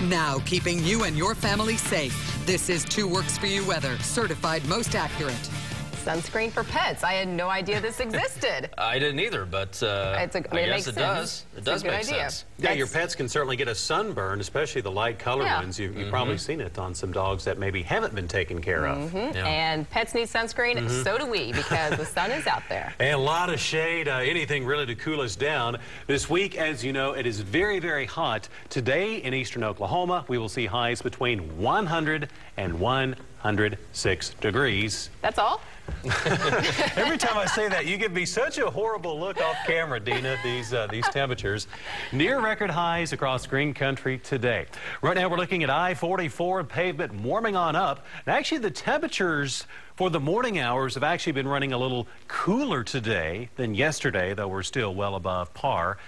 Now keeping you and your family safe. This is 2 Works For You weather, certified most accurate. Sunscreen for pets. I had no idea this existed. I didn't either, but I guess it does. It does make sense. Yeah, your pets can certainly get a sunburn, especially the light color ones. You've probably seen it on some dogs that maybe haven't been taken care of. Yeah. And pets need sunscreen, so do we, because the sun is out there. And a lot of shade, anything really to cool us down. This week, as you know, it is very, very hot. Today in eastern Oklahoma, we will see highs between 100 and 106 degrees. That's all? Every time I say that, you give me such a horrible look off camera, Dina, these temperatures. Near record highs across green country today. Right now, we're looking at I-44 pavement warming on up. And actually, the temperatures for the morning hours have actually been running a little cooler today than yesterday, though we're still well above par.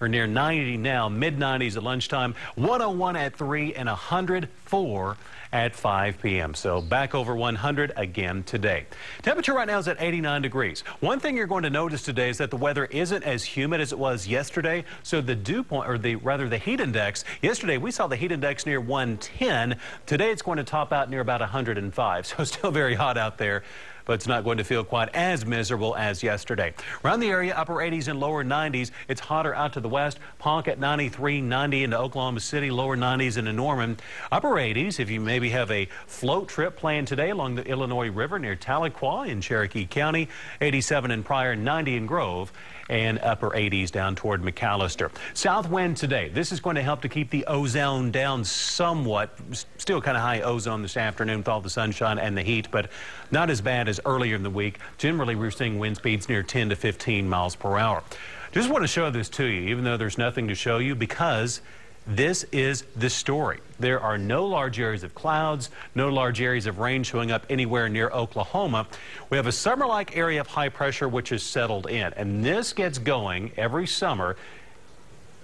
We're near 90 now, mid-90s at lunchtime, 101 at 3, and 104 at 5 p.m. So back over 100 again today. Temperature right now is at 89 degrees. One thing you're going to notice today is that the weather isn't as humid as it was yesterday. So the dew point, or the heat index, yesterday we saw the heat index near 110. Today it's going to top out near about 105. So it's still very hot out there, but it's not going to feel quite as miserable as yesterday. Around the area, upper 80s and lower 90s. It's hotter out to the west. Ponca at 93, 90 into Oklahoma City, lower 90s into Norman. Upper 80s, if you maybe have a float trip planned today along the Illinois River near Tahlequah in Cherokee County, 87 in Pryor, 90 in Grove, and upper 80s down toward McAllister. South wind today. This is going to help to keep the ozone down somewhat. Still kind of high ozone this afternoon with all the sunshine and the heat, but not as bad as earlier in the week. Generally, we're seeing wind speeds near 10 to 15 miles per hour. Just want to show this to you, even though there's nothing to show you, because this is the story. There are no large areas of clouds, no large areas of rain showing up anywhere near Oklahoma. We have a summer-like area of high pressure which is settled in, and this gets going every summer.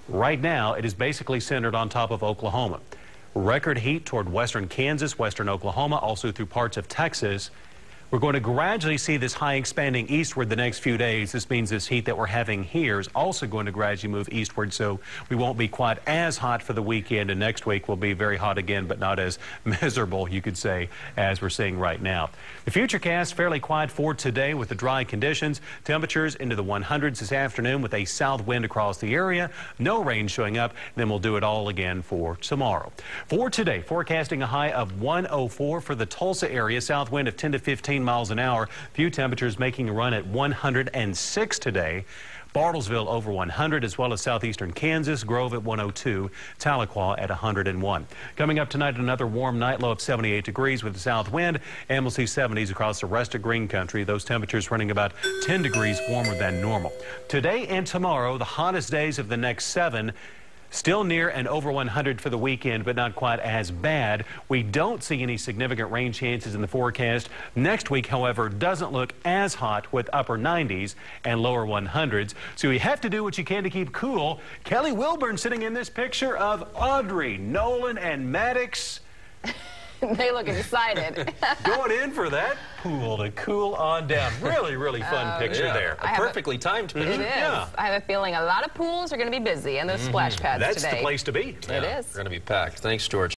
Right now, it is basically centered on top of Oklahoma. Record heat toward western Kansas, western Oklahoma, also through parts of Texas. We're going to gradually see this high expanding eastward the next few days. This means this heat that we're having here is also going to gradually move eastward, so we won't be quite as hot for the weekend, and next week will be very hot again, but not as miserable, you could say, as we're seeing right now. The futurecast fairly quiet for today with the dry conditions. Temperatures into the 100s this afternoon with a south wind across the area. No rain showing up. Then we'll do it all again for tomorrow. For today, forecasting a high of 104 for the Tulsa area. South wind of 10 to 15 miles an hour. Few temperatures making a run at 106 today. Bartlesville over 100, as well as southeastern Kansas. Grove at 102. Tahlequah at 101. Coming up tonight, another warm night, low of 78 degrees with the south wind, and we'll see 70s across the rest of green country. Those temperatures running about 10 degrees warmer than normal. Today and tomorrow, the hottest days of the next 7. Still near and over 100 for the weekend, but not quite as bad. We don't see any significant rain chances in the forecast. Next week, however, doesn't look as hot with upper 90s and lower 100s. So you have to do what you can to keep cool. Kelly Wilburn sitting in this picture of Audrey, Nolan, and Maddox. They look excited. Going in for that pool to cool on down. Really, really fun picture there. A perfectly timed picture. It is. Yeah. I have a feeling a lot of pools are going to be busy, and those splash pads That's today. the place to be. It is. We're going to be packed. Thanks, George.